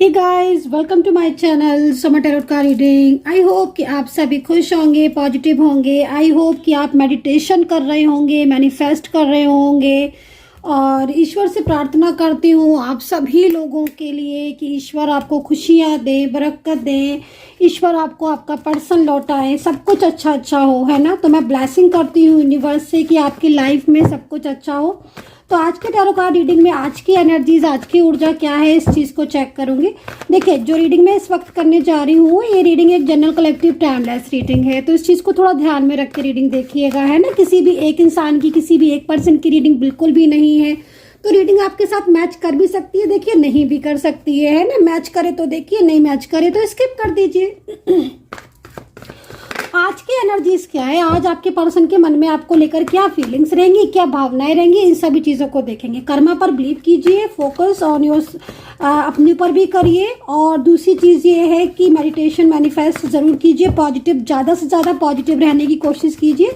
Hey guys, welcome to my channel Soma tarot का reading. I hope कि आप सभी खुश होंगे, पॉजिटिव होंगे। आई होप कि आप मेडिटेशन कर रहे होंगे, मैनिफेस्ट कर रहे होंगे और ईश्वर से प्रार्थना करती हूँ आप सभी लोगों के लिए कि ईश्वर आपको खुशियाँ दे, बरकत दे, ईश्वर आपको आपका पर्सन लौटाए, सब कुछ अच्छा अच्छा हो, है ना। तो मैं ब्लेसिंग करती हूँ यूनिवर्स से कि आपकी लाइफ में सब कुछ अच्छा हो। तो आज के टैरो कार्ड रीडिंग में आज की एनर्जीज, आज की ऊर्जा क्या है, इस चीज़ को चेक करूंगी। देखिए, जो रीडिंग मैं इस वक्त करने जा रही हूँ, ये रीडिंग एक जनरल कलेक्टिव टाइमलेस रीडिंग है। तो इस चीज़ को थोड़ा ध्यान में रख के रीडिंग देखिएगा, है ना। किसी भी एक इंसान की, किसी भी एक पर्सन की रीडिंग बिल्कुल भी नहीं है। तो रीडिंग आपके साथ मैच कर भी सकती है, देखिए, नहीं भी कर सकती है ना। मैच करे तो देखिए, नहीं मैच करे तो स्किप कर दीजिए। आज की एनर्जीज क्या है, आज आपके पर्सन के मन में आपको लेकर क्या फीलिंग्स रहेंगी, क्या भावनाएं रहेंगी, इन सभी चीज़ों को देखेंगे। कर्मा पर बिलीव कीजिए, फोकस ऑन योर, अपने ऊपर भी करिए। और दूसरी चीज़ ये है कि मेडिटेशन मैनिफेस्ट ज़रूर कीजिए, पॉजिटिव, ज़्यादा से ज़्यादा पॉजिटिव रहने की कोशिश कीजिए।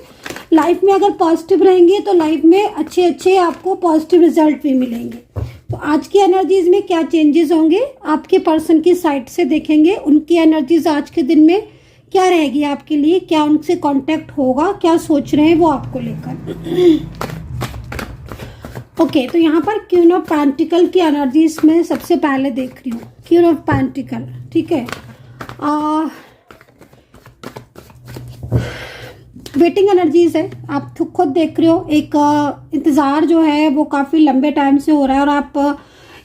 लाइफ में अगर पॉजिटिव रहेंगे तो लाइफ में अच्छे अच्छे आपको पॉजिटिव रिजल्ट भी मिलेंगे। तो आज की एनर्जीज में क्या चेंजेस होंगे, आपके पर्सन की साइड से देखेंगे। उनकी एनर्जीज आज के दिन में क्या रहेगी आपके लिए, क्या उनसे कांटेक्ट होगा, क्या सोच रहे हैं वो आपको लेकर। ओके, तो यहाँ पर क्वीन ऑफ पेंटिकल की एनर्जीज में सबसे पहले देख रही हूँ। क्वीन ऑफ पेंटिकल, ठीक है। वेटिंग एनर्जीज है, आप खुद देख रहे हो। एक इंतज़ार जो है वो काफ़ी लंबे टाइम से हो रहा है और आप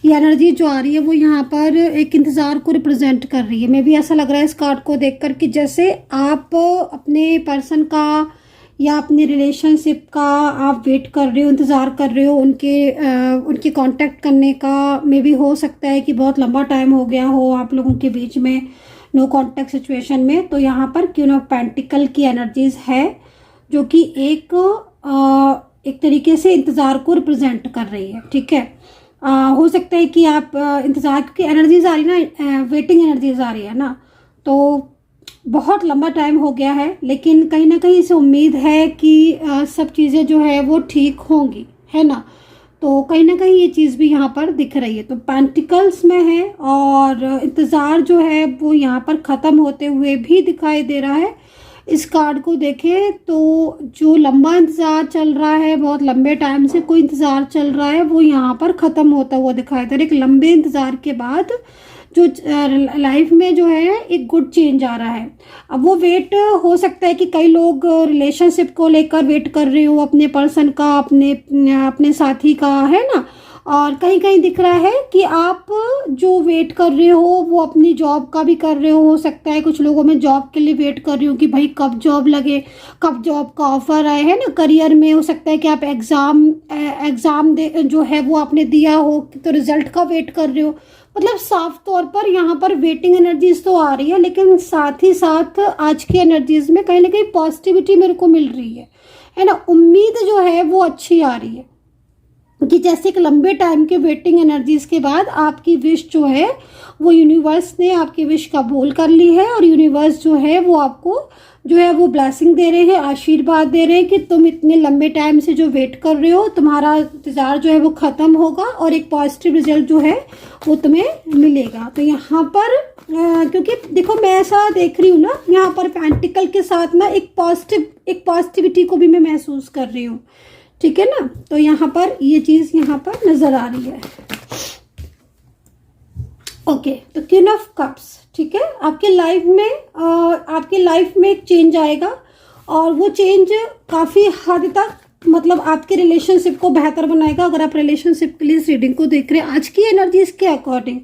ये एनर्जी जो आ रही है वो यहाँ पर एक इंतज़ार को रिप्रेजेंट कर रही है। मैं भी ऐसा लग रहा है इस कार्ड को देखकर कि जैसे आप अपने पर्सन का या अपने रिलेशनशिप का आप वेट कर रहे हो, इंतज़ार कर रहे हो उनके कांटेक्ट करने का। मे भी हो सकता है कि बहुत लंबा टाइम हो गया हो आप लोगों के बीच में नो कांटेक्ट सिचुएशन में। तो यहाँ पर क्वीन ऑफ पेंटिकल की एनर्जीज है जो कि एक तरीके से इंतज़ार को रिप्रेजेंट कर रही है, ठीक है। हो सकता है कि आप इंतज़ार की एनर्जीज आ रही ना, वेटिंग एनर्जीज आ रही है ना, तो बहुत लंबा टाइम हो गया है, लेकिन कहीं ना कहीं इसे उम्मीद है कि सब चीज़ें जो है वो ठीक होंगी, है ना। तो कहीं ना कहीं ये चीज़ भी यहाँ पर दिख रही है। तो पेंटिकल्स में है और इंतज़ार जो है वो यहाँ पर ख़त्म होते हुए भी दिखाई दे रहा है। इस कार्ड को देखें तो जो लंबा इंतज़ार चल रहा है, बहुत लंबे टाइम से कोई इंतज़ार चल रहा है, वो यहाँ पर ख़त्म होता हुआ दिखाई दे रहा है। एक लंबे इंतज़ार के बाद जो लाइफ में जो है एक गुड चेंज आ रहा है। अब वो वेट हो सकता है कि कई लोग रिलेशनशिप को लेकर वेट कर रहे हो, अपने पर्सन का, अपने साथी का, है ना। और कहीं कहीं दिख रहा है कि आप जो वेट कर रहे हो वो अपनी जॉब का भी कर रहे हो सकता है। कुछ लोगों में जॉब के लिए वेट कर रहे हो कि भाई कब जॉब लगे, कब जॉब का ऑफर आए, है ना। करियर में हो सकता है कि आप एग्ज़ाम दे जो है वो आपने दिया हो तो रिजल्ट का वेट कर रहे हो। मतलब साफ तौर पर यहाँ पर वेटिंग एनर्जीज तो आ रही है, लेकिन साथ ही साथ आज की एनर्जीज में कहीं ना कहीं पॉजिटिविटी मेरे को मिल रही है ना। उम्मीद जो है वो अच्छी आ रही है कि जैसे एक लंबे टाइम के वेटिंग एनर्जीज के बाद आपकी विश जो है वो यूनिवर्स ने आपकी विश कबूल कर ली है। और यूनिवर्स जो है वो आपको जो है वो ब्लेसिंग दे रहे हैं, आशीर्वाद दे रहे हैं कि तुम इतने लंबे टाइम से जो वेट कर रहे हो, तुम्हारा इंतज़ार जो है वो ख़त्म होगा और एक पॉजिटिव रिजल्ट जो है वो तुम्हें मिलेगा। तो यहाँ पर क्योंकि देखो, मैं ऐसा देख रही हूँ ना, यहाँ पर पेंटिकल के साथ ना एक पॉजिटिविटी को भी मैं महसूस कर रही हूँ, ठीक है ना। तो यहाँ पर ये चीज़ यहाँ पर नज़र आ रही है। ओके, तो क्वीन ऑफ कप्स, ठीक है। आपके लाइफ में एक चेंज आएगा और वो चेंज काफ़ी हद तक मतलब आपके रिलेशनशिप को बेहतर बनाएगा। अगर आप रिलेशनशिप के लिए इस रीडिंग को देख रहे हैं आज की एनर्जीज के अकॉर्डिंग,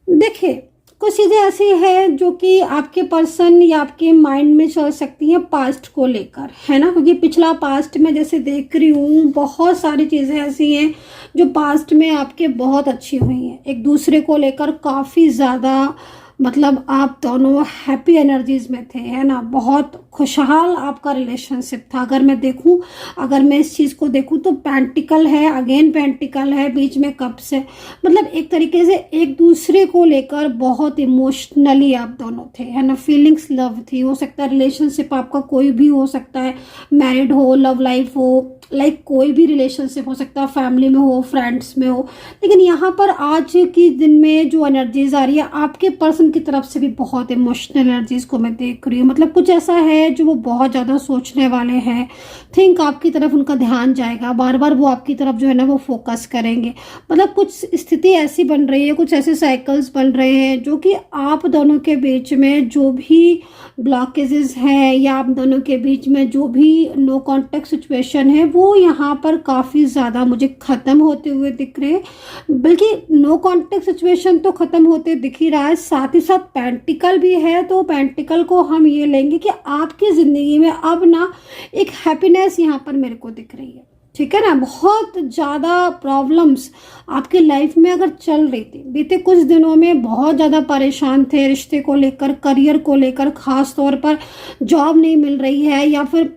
देखिए, कुछ चीज़ें ऐसी हैं जो कि आपके पर्सन या आपके माइंड में चल सकती हैं पास्ट को लेकर, है ना। क्योंकि पिछला पास्ट में जैसे देख रही हूँ बहुत सारी चीज़ें ऐसी हैं जो पास्ट में आपके बहुत अच्छी हुई हैं। एक दूसरे को लेकर काफ़ी ज़्यादा मतलब आप दोनों हैप्पी एनर्जीज में थे, है ना। बहुत खुशहाल आपका रिलेशनशिप था। अगर मैं देखूं, अगर मैं इस चीज़ को देखूं तो पेंटिकल है, अगेन पेंटिकल है, बीच में कप्स है। मतलब एक तरीके से एक दूसरे को लेकर बहुत इमोशनली आप दोनों थे, है ना, फीलिंग्स लव थी। हो सकता है रिलेशनशिप आपका कोई भी हो सकता है, मैरिड हो, लव लाइफ हो, लाइक कोई भी रिलेशनशिप हो सकता है, फैमिली में हो, फ्रेंड्स में हो। लेकिन यहाँ पर आज के दिन में जो एनर्जीज आ रही है आपके पर्सन की तरफ से भी बहुत इमोशनल एनर्जीज को मैं देख रही हूँ। मतलब कुछ ऐसा है जो वो बहुत ज़्यादा सोचने वाले हैं, थिंक आपकी तरफ उनका ध्यान जाएगा, बार बार वो आपकी तरफ जो है ना वो फोकस करेंगे। मतलब कुछ स्थिति ऐसी बन रही है, कुछ ऐसे साइकिल्स बन रहे हैं जो कि आप दोनों के बीच में जो भी ब्लॉकेजेस हैं या आप दोनों के बीच में जो भी नो कांटेक्ट सिचुएशन है वो यहाँ पर काफ़ी ज़्यादा मुझे ख़त्म होते हुए दिख रहे हैं। बल्कि नो कांटेक्ट सिचुएशन तो ख़त्म होते दिख ही रहा है, साथ ही साथ पेंटिकल भी है। तो पेंटिकल को हम ये लेंगे कि आपकी ज़िंदगी में अब ना एक हैप्पीनेस यहाँ पर मेरे को दिख रही है, ठीक है ना। बहुत ज़्यादा प्रॉब्लम्स आपकी लाइफ में अगर चल रही थी, बीते कुछ दिनों में बहुत ज़्यादा परेशान थे रिश्ते को लेकर, करियर को लेकर, ख़ास तौर पर जॉब नहीं मिल रही है, या फिर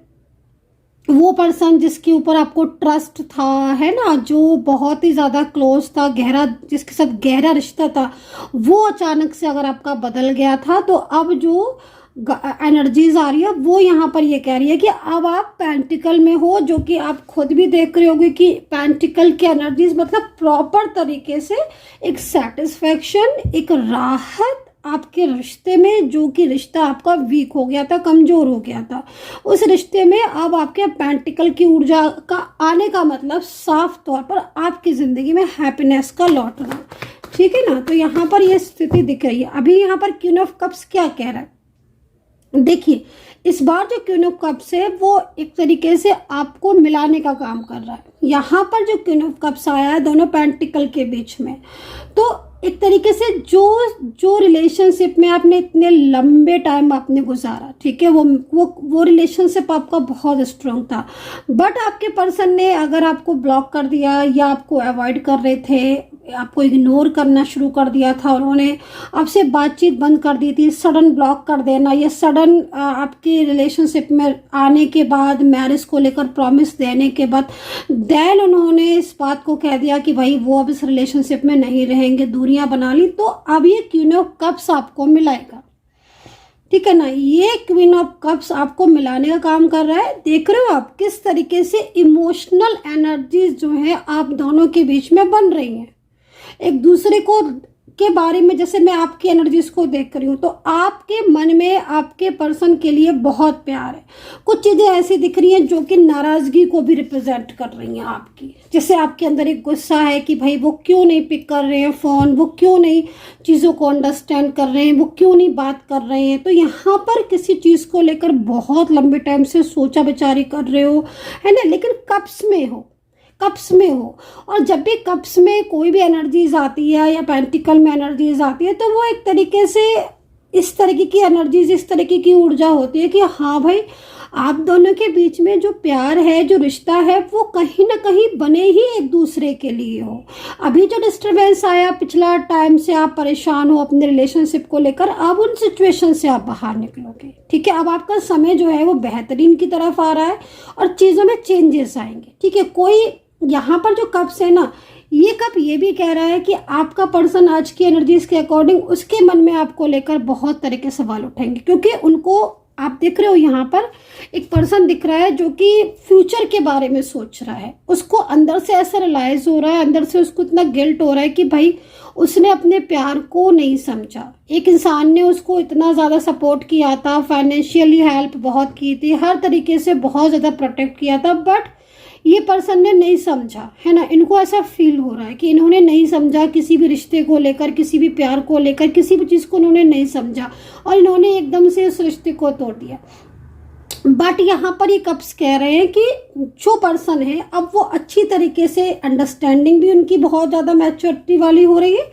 वो पर्सन जिसके ऊपर आपको ट्रस्ट था, है ना, जो बहुत ही ज़्यादा क्लोज था, गहरा, जिसके साथ गहरा रिश्ता था, वो अचानक से अगर आपका बदल गया था, तो अब जो एनर्जीज आ रही है वो यहाँ पर ये कह रही है कि अब आप पेंटिकल में हो, जो कि आप खुद भी देख रहे होगे कि पेंटिकल की एनर्जीज मतलब प्रॉपर तरीके से एक सेटिस्फैक्शन, एक राहत आपके रिश्ते में, जो कि रिश्ता आपका वीक हो गया था, कमजोर हो गया था, उस रिश्ते में अब आपके पेंटिकल की ऊर्जा का आने का मतलब साफ तौर पर आपकी जिंदगी में हैप्पीनेस का लौटना, ठीक है ना। तो यहाँ पर ये स्थिति दिख रही है। अभी यहाँ पर क्वीन ऑफ कप्स क्या कह रहा है, देखिए इस बार जो क्वीन ऑफ कप्स है वो एक तरीके से आपको मिलाने का काम कर रहा है। यहाँ पर जो क्वीन ऑफ कप्स आया है दोनों पेंटिकल के बीच में, तो एक तरीके से जो रिलेशनशिप में आपने इतने लंबे टाइम आपने गुजारा, ठीक है, वो रिलेशनशिप आपका बहुत स्ट्रांग था, बट आपके पर्सन ने अगर आपको ब्लॉक कर दिया या आपको अवॉइड कर रहे थे, आपको इग्नोर करना शुरू कर दिया था, उन्होंने आपसे बातचीत बंद कर दी थी, सडन ब्लॉक कर देना, या सडन आपके रिलेशनशिप में आने के बाद, मैरिज को लेकर प्रॉमिस देने के बाद देन उन्होंने इस बात को कह दिया कि भाई वो अब इस रिलेशनशिप में नहीं रहेंगे, दूरियां बना ली, तो अब ये क्वीन ऑफ कप्स आपको मिलाएगा, ठीक है ना। ये क्वीन ऑफ कप्स आपको मिलाने का काम कर रहा है। देख रहे हो आप किस तरीके से इमोशनल एनर्जीज जो है आप दोनों के बीच में बन रही हैं एक दूसरे को के बारे में। जैसे मैं आपकी एनर्जीज को देख रही हूँ तो आपके मन में आपके पर्सन के लिए बहुत प्यार है। कुछ चीज़ें ऐसी दिख रही हैं जो कि नाराज़गी को भी रिप्रेजेंट कर रही हैं आपकी। जैसे आपके अंदर एक गुस्सा है कि भाई वो क्यों नहीं पिक कर रहे हैं फ़ोन, वो क्यों नहीं चीज़ों को अंडरस्टैंड कर रहे हैं, वो क्यों नहीं बात कर रहे हैं। तो यहाँ पर किसी चीज़ को लेकर बहुत लंबे टाइम से सोचा विचारी कर रहे हो, है ना, लेकिन कप्स में हो। और जब भी कप्स में कोई भी एनर्जीज आती है या पेंटिकल में एनर्जीज आती है तो वो एक तरीके से इस तरीके की एनर्जीज, इस तरीके की ऊर्जा होती है कि हाँ भाई आप दोनों के बीच में जो प्यार है, जो रिश्ता है, वो कहीं ना कहीं बने ही एक दूसरे के लिए हो। अभी जो डिस्टर्बेंस आया पिछला टाइम से आप परेशान हो अपने रिलेशनशिप को लेकर, अब उन सिचुएशन से आप बाहर निकलोगे, ठीक है। अब आपका समय जो है वो बेहतरीन की तरफ आ रहा है और चीज़ों में चेंजेस आएंगे, ठीक है। कोई यहाँ पर जो कप्स है ना, ये कप ये भी कह रहा है कि आपका पर्सन आज की एनर्जीज के अकॉर्डिंग उसके मन में आपको लेकर बहुत तरह के सवाल उठेंगे, क्योंकि उनको आप देख रहे हो यहाँ पर एक पर्सन दिख रहा है जो कि फ्यूचर के बारे में सोच रहा है। उसको अंदर से ऐसा रियलाइज हो रहा है, अंदर से उसको इतना गिल्ट हो रहा है कि भाई उसने अपने प्यार को नहीं समझा। एक इंसान ने उसको इतना ज़्यादा सपोर्ट किया था, फाइनेंशियली हेल्प बहुत की थी, हर तरीके से बहुत ज़्यादा प्रोटेक्ट किया था, बट ये पर्सन ने नहीं समझा, है ना। इनको ऐसा फील हो रहा है कि इन्होंने नहीं समझा, किसी भी रिश्ते को लेकर, किसी भी प्यार को लेकर, किसी भी चीज़ को इन्होंने नहीं समझा और इन्होंने एकदम से उस रिश्ते को तोड़ दिया। बट यहाँ पर ये कप्स कह रहे हैं कि जो पर्सन है अब वो अच्छी तरीके से, अंडरस्टैंडिंग भी उनकी बहुत ज़्यादा मैच्योरिटी वाली हो रही है।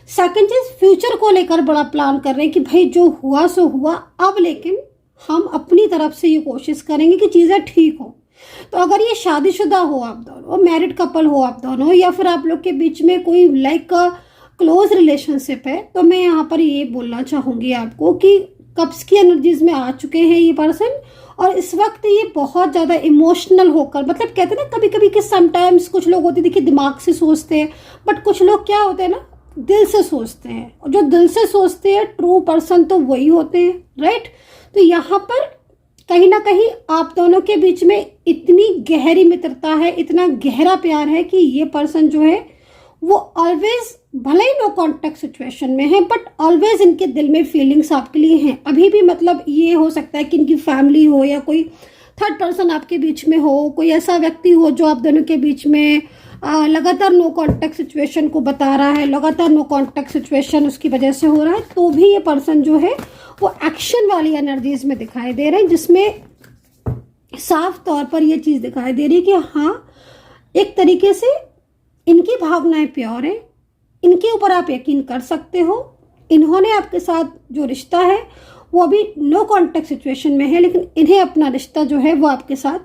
सेकेंड चीज़, फ्यूचर को लेकर बड़ा प्लान कर रहे हैं कि भाई जो हुआ सो हुआ, अब लेकिन हम अपनी तरफ से ये कोशिश करेंगे कि चीज़ें ठीक हो। तो अगर ये शादीशुदा हो आप दोनों, मैरिड कपल हो आप दोनों, या फिर आप लोग के बीच में कोई लाइक क्लोज रिलेशनशिप है, तो मैं यहाँ पर ये बोलना चाहूँगी आपको कि कप्स की एनर्जीज में आ चुके हैं ये पर्सन, और इस वक्त ये बहुत ज़्यादा इमोशनल होकर, मतलब कहते हैं ना कभी कभी कि समटाइम्स कुछ लोग होते हैं देखिए दिमाग से सोचते हैं, बट कुछ लोग क्या होते हैं ना दिल से सोचते हैं, और जो दिल से सोचते हैं ट्रू पर्सन तो वही होते हैं, राइट। तो यहाँ पर कहीं ना कहीं आप दोनों के बीच में इतनी गहरी मित्रता है, इतना गहरा प्यार है कि ये पर्सन जो है वो ऑलवेज, भले ही नो कॉन्टेक्ट सिचुएशन में है, बट ऑलवेज इनके दिल में फीलिंग्स आपके लिए हैं अभी भी। मतलब ये हो सकता है कि इनकी फैमिली हो या कोई थर्ड पर्सन आपके बीच में हो, कोई ऐसा व्यक्ति हो जो आप दोनों के बीच में लगातार नो कॉन्टेक्ट सिचुएशन को बता रहा है, लगातार नो कॉन्टेक्ट सिचुएशन उसकी वजह से हो रहा है, तो भी ये पर्सन जो है वो एक्शन वाली एनर्जीज में दिखाई दे रहे हैं, जिसमें साफ तौर पर ये चीज़ दिखाई दे रही है कि हाँ एक तरीके से इनकी भावनाएं प्योर है, इनके ऊपर आप यकीन कर सकते हो। इन्होंने आपके साथ जो रिश्ता है वो अभी नो कॉन्टेक्ट सिचुएशन में है, लेकिन इन्हें अपना रिश्ता जो है वो आपके साथ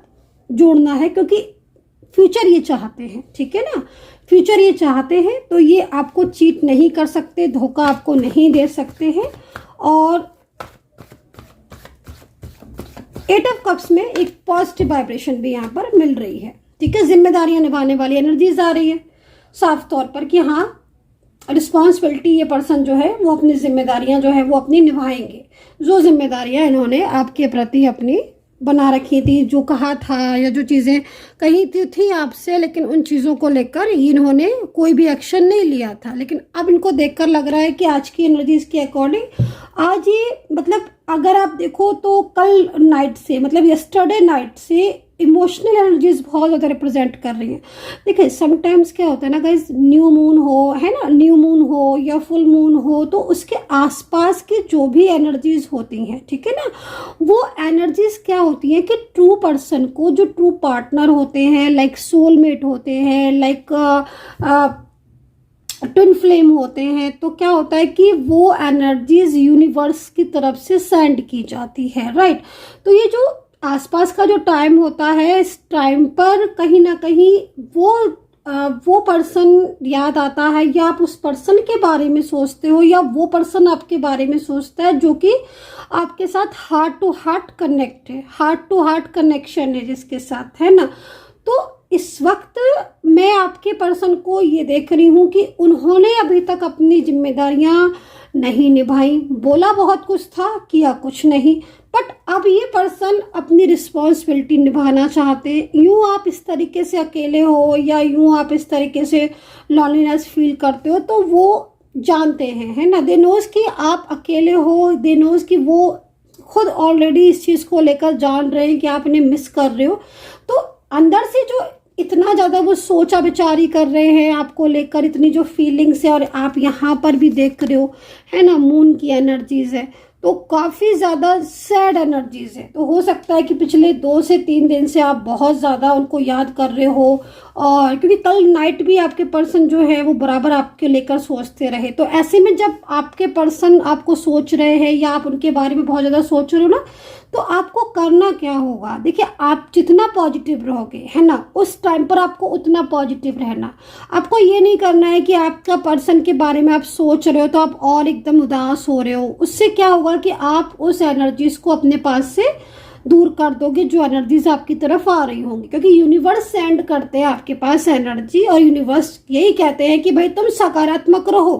जोड़ना है, क्योंकि फ्यूचर ये चाहते हैं, ठीक है ना, फ्यूचर ये चाहते हैं, तो ये आपको चीट नहीं कर सकते, धोखा आपको नहीं दे सकते हैं। और 8 ऑफ कप्स में एक पॉजिटिव वाइब्रेशन भी यहाँ पर मिल रही है, ठीक है। जिम्मेदारियां निभाने वाली एनर्जीज आ रही है साफ तौर पर कि हाँ रिस्पॉन्सिबिलिटी, ये पर्सन जो है वो अपनी जिम्मेदारियां जो है वो अपनी निभाएंगे। जो जिम्मेदारियां इन्होंने आपके प्रति अपनी बना रखी थी, जो कहा था या जो चीज़ें कही थी आपसे, लेकिन उन चीज़ों को लेकर इन्होंने कोई भी एक्शन नहीं लिया था, लेकिन अब इनको देखकर लग रहा है कि आज की एनर्जीज के अकॉर्डिंग आज ये, मतलब अगर आप देखो तो कल नाइट से, मतलब यस्टरडे नाइट से इमोशनल एनर्जीज बहुत ज़्यादा रिप्रेजेंट कर रही हैं। देखिए समटाइम्स क्या होता है ना गाइज, न्यू मून हो, है ना, न्यू मून हो या फुल मून हो, तो उसके आसपास की जो भी एनर्जीज होती हैं, ठीक है ना, वो एनर्जीज क्या होती हैं कि ट्रू पर्सन को, जो ट्रू पार्टनर होते हैं, लाइक सोलमेट होते हैं, लाइक ट्विन फ्लेम होते हैं, तो क्या होता है कि वो एनर्जीज यूनिवर्स की तरफ से सेंड की जाती है, राइट। तो ये जो आसपास का जो टाइम होता है, इस टाइम पर कहीं ना कहीं वो पर्सन याद आता है, या आप उस पर्सन के बारे में सोचते हो, या वो पर्सन आपके बारे में सोचता है, जो कि आपके साथ हार्ट टू हार्ट कनेक्ट है, हार्ट टू हार्ट कनेक्शन है जिसके साथ, है ना। तो इस वक्त मैं आपके पर्सन को ये देख रही हूँ कि उन्होंने अभी तक अपनी जिम्मेदारियां नहीं निभाई, बोला बहुत कुछ था, किया कुछ नहीं, बट अब ये पर्सन अपनी रिस्पॉन्सिबिलिटी निभाना चाहते। यूं आप इस तरीके से अकेले हो या यूं आप इस तरीके से लॉनलीनेस फील करते हो, तो वो जानते हैं, है ना, दे नोज कि आप अकेले हो, दे नोज कि वो खुद ऑलरेडी इस चीज़ को लेकर जान रहे हैं कि आप इन्हें मिस कर रहे हो। तो अंदर से जो इतना ज़्यादा वो सोचा विचारी कर रहे हैं आपको लेकर, इतनी जो फीलिंग्स है, और आप यहाँ पर भी देख रहे हो, है ना, मून की एनर्जीज है, तो काफ़ी ज़्यादा सैड एनर्जीज है। तो हो सकता है कि पिछले 2 से 3 दिन से आप बहुत ज़्यादा उनको याद कर रहे हो, और क्योंकि कल नाइट भी आपके पर्सन जो है वो बराबर आपके लेकर सोचते रहे। तो ऐसे में जब आपके पर्सन आपको सोच रहे हैं या आप उनके बारे में बहुत ज़्यादा सोच रहे हो ना, तो आपको करना क्या होगा, देखिए आप जितना पॉजिटिव रहोगे, है ना, उस टाइम पर आपको उतना पॉजिटिव रहना। आपको ये नहीं करना है कि आपका पर्सन के बारे में आप सोच रहे हो तो आप और एकदम उदास हो रहे हो। उससे क्या होगा कि आप उस एनर्जीज को अपने पास से दूर कर दोगे, जो एनर्जीज आपकी तरफ आ रही होंगी, क्योंकि यूनिवर्स सेंड करते हैं आपके पास एनर्जी, और यूनिवर्स यही कहते हैं कि भाई तुम सकारात्मक रहो,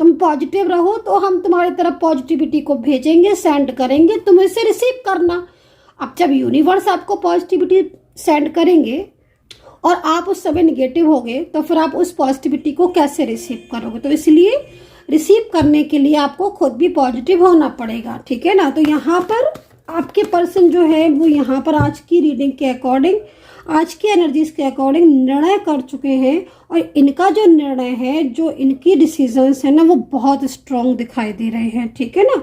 तुम पॉजिटिव रहो, तो हम तुम्हारी तरफ पॉजिटिविटी को भेजेंगे, सेंड करेंगे, तुम इसे रिसीव करना। अब जब यूनिवर्स आपको पॉजिटिविटी सेंड करेंगे और आप उस समय निगेटिव होगे, तो फिर आप उस पॉजिटिविटी को कैसे रिसीव करोगे। तो इसलिए रिसीव करने के लिए आपको खुद भी पॉजिटिव होना पड़ेगा, ठीक है ना। तो यहाँ पर आपके पर्सन जो है वो यहाँ पर आज की रीडिंग के अकॉर्डिंग, आज की एनर्जीज के अकॉर्डिंग निर्णय कर चुके हैं, और इनका जो निर्णय है, जो इनकी डिसीजंस है ना, वो बहुत स्ट्रॉन्ग दिखाई दे रहे हैं, ठीक है ना।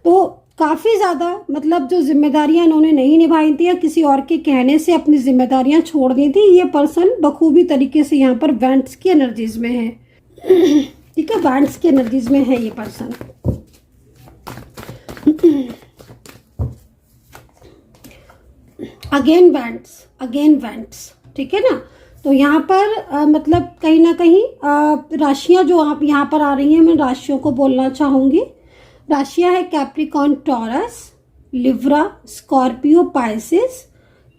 तो काफ़ी ज़्यादा, मतलब जो जिम्मेदारियां इन्होंने नहीं निभाई थी या किसी और के कहने से अपनी जिम्मेदारियां छोड़ दी थी, ये पर्सन बखूबी तरीके से यहाँ पर वेंट्स की एनर्जीज में है, ठीक है, वेंट्स की एनर्जीज में है ये पर्सन। अगेन वेंट्स, ठीक है ना। तो यहाँ पर मतलब कहीं ना कहीं राशियाँ जो आप यहाँ पर आ रही हैं, मैं राशियों को बोलना चाहूँगी। राशियां है Capricorn, taurus, Libra, Scorpio, Pisces,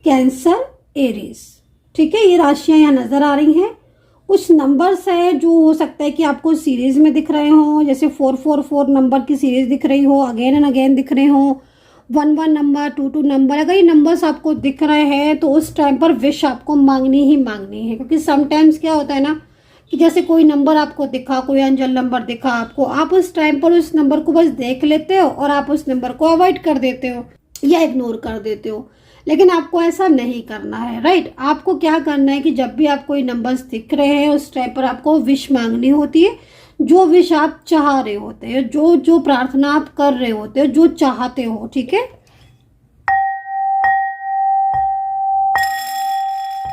cancer, Aries. ठीक है, ये राशियां यहाँ नजर आ रही हैं। कुछ नंबर्स है जो हो सकता है कि आपको सीरीज में दिख रहे हो, जैसे 444 नंबर की सीरीज दिख रही हो, अगेन एंड अगेन दिख रहे हो, 11 नंबर, 22 नंबर। अगर ये नंबर्स आपको दिख रहे हैं तो उस टाइम पर विश आपको मांगनी ही मांगनी है, क्योंकि समटाइम्स क्या होता है ना कि जैसे कोई नंबर आपको दिखा, कोई अंजल नंबर दिखा आपको, आप उस टाइम पर उस नंबर को बस देख लेते हो और आप उस नंबर को अवॉइड कर देते हो या इग्नोर कर देते हो। लेकिन आपको ऐसा नहीं करना है, राइट। आपको क्या करना है कि जब भी आपको कोई नंबर्स दिख रहे हैं उस टाइम पर आपको विश मांगनी होती है, जो विश आप चाह रहे होते हैं, जो जो प्रार्थना आप कर रहे होते हो, जो चाहते हो। ठीक है,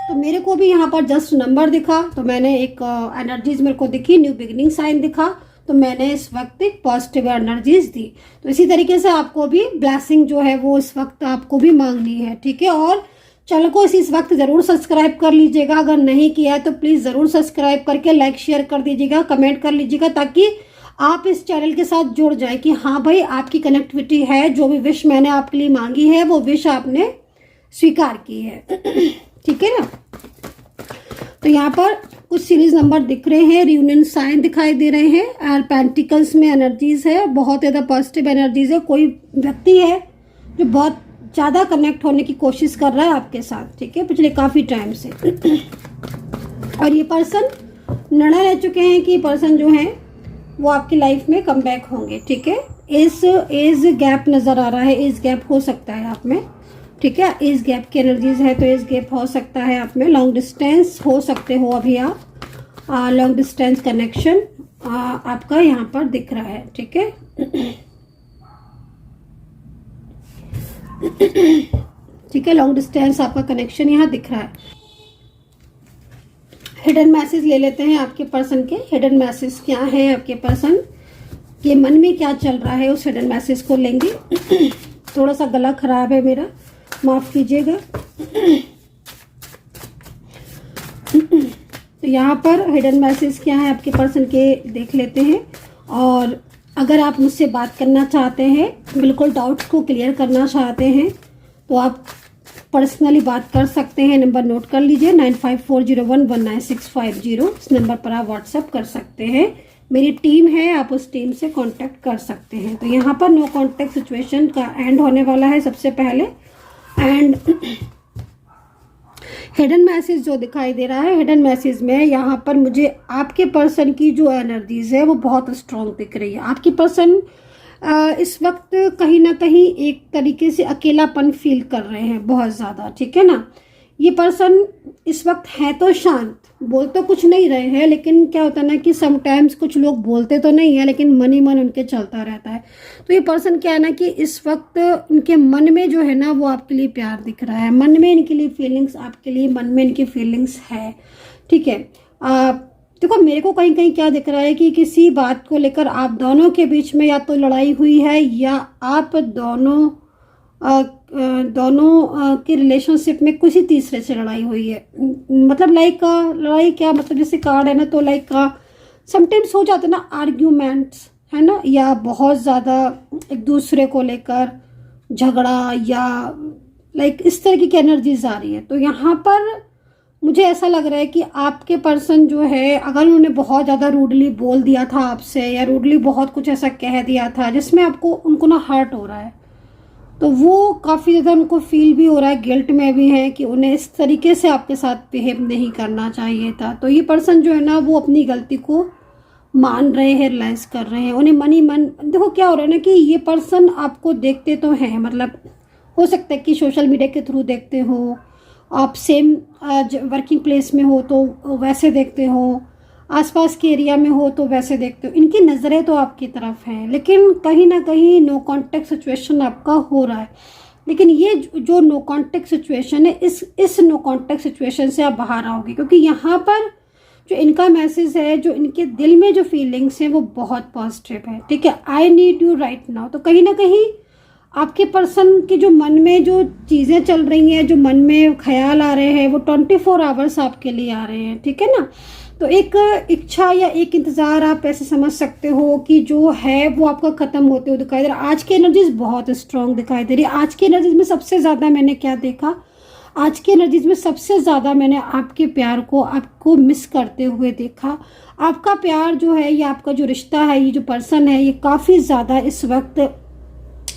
तो मेरे को भी यहाँ पर जस्ट नंबर दिखा तो मैंने एक एनर्जीज मेरे को दिखी, न्यू बिगिनिंग साइन दिखा तो मैंने इस वक्त एक पॉजिटिव एनर्जीज दी। तो इसी तरीके से आपको भी ब्लेसिंग जो है वो इस वक्त आपको भी मांगनी है। ठीक है, और चैनल को इस वक्त ज़रूर सब्सक्राइब कर लीजिएगा, अगर नहीं किया है तो प्लीज़ ज़रूर सब्सक्राइब करके लाइक शेयर कर दीजिएगा, कमेंट कर लीजिएगा, ताकि आप इस चैनल के साथ जुड़ जाए कि हाँ भाई आपकी कनेक्टिविटी है, जो भी विश मैंने आपके लिए मांगी है वो विश आपने स्वीकार की है। ठीक है ना, तो यहाँ पर कुछ सीरीज नंबर दिख रहे हैं, रियूनियन साइन दिखाई दे रहे हैं, और पेंटिकल्स में एनर्जीज है, बहुत ज़्यादा पॉजिटिव एनर्जीज है। कोई व्यक्ति है जो बहुत ज़्यादा कनेक्ट होने की कोशिश कर रहा है आपके साथ, ठीक है, पिछले काफ़ी टाइम से। और ये पर्सन निर्णय ले चुके हैं कि पर्सन जो है वो आपकी लाइफ में कम बैक होंगे। ठीक है, एज गैप नज़र आ रहा है, एज गैप हो सकता है आप में। ठीक है, एज गैप की एनर्जीज है तो एज गैप हो सकता है आप में। लॉन्ग डिस्टेंस हो सकते हो अभी आप, लॉन्ग डिस्टेंस कनेक्शन आपका यहाँ पर दिख रहा है। ठीक है, ठीक है, लॉन्ग डिस्टेंस आपका कनेक्शन यहाँ दिख रहा है। हिडन मैसेज ले लेते हैं आपके पर्सन के। हिडन मैसेज क्या है आपके पर्सन के मन में, क्या चल रहा है, उस हिडन मैसेज को लेंगे। थोड़ा सा गला खराब है मेरा, माफ कीजिएगा। तो यहाँ पर हिडन मैसेज क्या है आपके पर्सन के देख लेते हैं। और अगर आप मुझसे बात करना चाहते हैं, बिल्कुल डाउट्स को क्लियर करना चाहते हैं, तो आप पर्सनली बात कर सकते हैं। नंबर नोट कर लीजिए, 9540119650। इस नंबर पर आप व्हाट्सएप कर सकते हैं। मेरी टीम है, आप उस टीम से कांटेक्ट कर सकते हैं। तो यहाँ पर नो कांटेक्ट सिचुएशन का एंड होने वाला है सबसे पहले। एंड हिडन मैसेज जो दिखाई दे रहा है, हिडन मैसेज में यहाँ पर मुझे आपके पर्सन की जो एनर्जीज है वो बहुत स्ट्रांग दिख रही है। आपकी पर्सन इस वक्त कहीं ना कहीं एक तरीके से अकेलापन फील कर रहे हैं बहुत ज़्यादा। ठीक है ना, ये पर्सन इस वक्त है तो शांत, बोल तो कुछ नहीं रहे हैं, लेकिन क्या होता है ना कि समटाइम्स कुछ लोग बोलते तो नहीं है लेकिन मन ही मन उनके चलता रहता है। तो ये पर्सन क्या है ना कि इस वक्त इनके मन में जो है ना वो आपके लिए प्यार दिख रहा है, मन में इनके लिए फीलिंग्स, आपके लिए मन में इनकी फीलिंग्स है। ठीक है, देखो मेरे को कहीं कहीं क्या दिख रहा है कि किसी बात को लेकर आप दोनों के बीच में या तो लड़ाई हुई है या आप दोनों के रिलेशनशिप में किसी तीसरे से लड़ाई हुई है। मतलब लाइक लड़ाई क्या मतलब, जैसे कार्ड है ना, तो लाइक समटाइम्स हो जाता है ना आर्ग्यूमेंट्स, है ना, या बहुत ज़्यादा एक दूसरे को लेकर झगड़ा, या लाइक इस तरह की एनर्जीज आ रही है। तो यहाँ पर मुझे ऐसा लग रहा है कि आपके पर्सन जो है, अगर उन्होंने बहुत ज़्यादा रूडली बोल दिया था आपसे, या रूडली बहुत कुछ ऐसा कह दिया था जिसमें उनको ना हर्ट हो रहा है, तो वो काफ़ी ज़्यादा उनको फील भी हो रहा है, गिल्ट में भी है कि उन्हें इस तरीके से आपके साथ बिहेव नहीं करना चाहिए था। तो ये पर्सन जो है ना वो अपनी गलती को मान रहे हैं, रियलाइज कर रहे हैं। उन्हें मन ही मन, देखो क्या हो रहा है ना कि ये पर्सन आपको देखते तो हैं, मतलब हो सकता है कि सोशल मीडिया के थ्रू देखते हो, आप सेम वर्किंग प्लेस में हो तो वैसे देखते हो, आसपास के एरिया में हो तो वैसे देखते हो। इनकी नज़रें तो आपकी तरफ हैं, लेकिन कहीं ना कहीं नो कांटेक्ट सिचुएशन आपका हो रहा है। लेकिन ये जो नो कांटेक्ट सिचुएशन है, इस नो कांटेक्ट सिचुएशन से आप बाहर आओगे, क्योंकि यहाँ पर जो इनका मैसेज है, जो इनके दिल में जो फीलिंग्स हैं वो बहुत पॉजिटिव है। ठीक है, I need you right now. तो कहीं ना कहीं आपके पर्सन के जो मन में जो चीज़ें चल रही हैं, जो मन में ख्याल आ रहे हैं, वो 24 आवर्स आपके लिए आ रहे हैं। ठीक है ना, तो एक इच्छा या एक इंतज़ार आप ऐसे समझ सकते हो कि जो है वो आपका ख़त्म होते हुए दिखाई दे रहा है। आज की एनर्जीज बहुत स्ट्रांग दिखाई दे रही है। आज की एनर्जीज में सबसे ज़्यादा मैंने क्या देखा, आज की एनर्जीज में सबसे ज़्यादा मैंने आपके प्यार को, आपको मिस करते हुए देखा। आपका प्यार जो है, ये आपका जो रिश्ता है, ये जो पर्सन है, ये काफ़ी ज़्यादा इस वक्त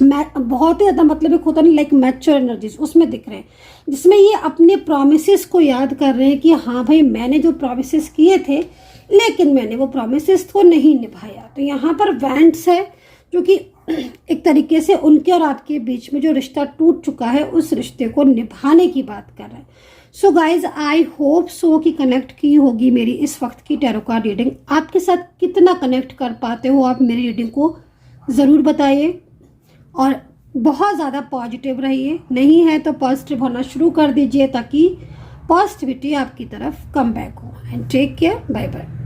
बहुत ही ज़्यादा, मतलब एक होता नहीं लाइक मैच्योर एनर्जीज उसमें दिख रहे हैं, जिसमें ये अपने प्रॉमिसेस को याद कर रहे हैं कि हाँ भाई मैंने जो प्रॉमिसेस किए थे लेकिन मैंने वो प्रॉमिसेस को नहीं निभाया। तो यहाँ पर वेंट्स है जो कि एक तरीके से उनके और आपके बीच में जो रिश्ता टूट चुका है उस रिश्ते को निभाने की बात कर रहे हैं। So guys I hope so कि कनेक्ट की होगी मेरी इस वक्त की टैरो कार्ड रीडिंग। आपके साथ कितना कनेक्ट कर पाते हो आप मेरी रीडिंग को ज़रूर बताइए, और बहुत ज़्यादा पॉजिटिव रहिए। नहीं है तो पॉजिटिव होना शुरू कर दीजिए ताकि पॉजिटिविटी आपकी तरफ कम बैक हो। And take care, bye bye.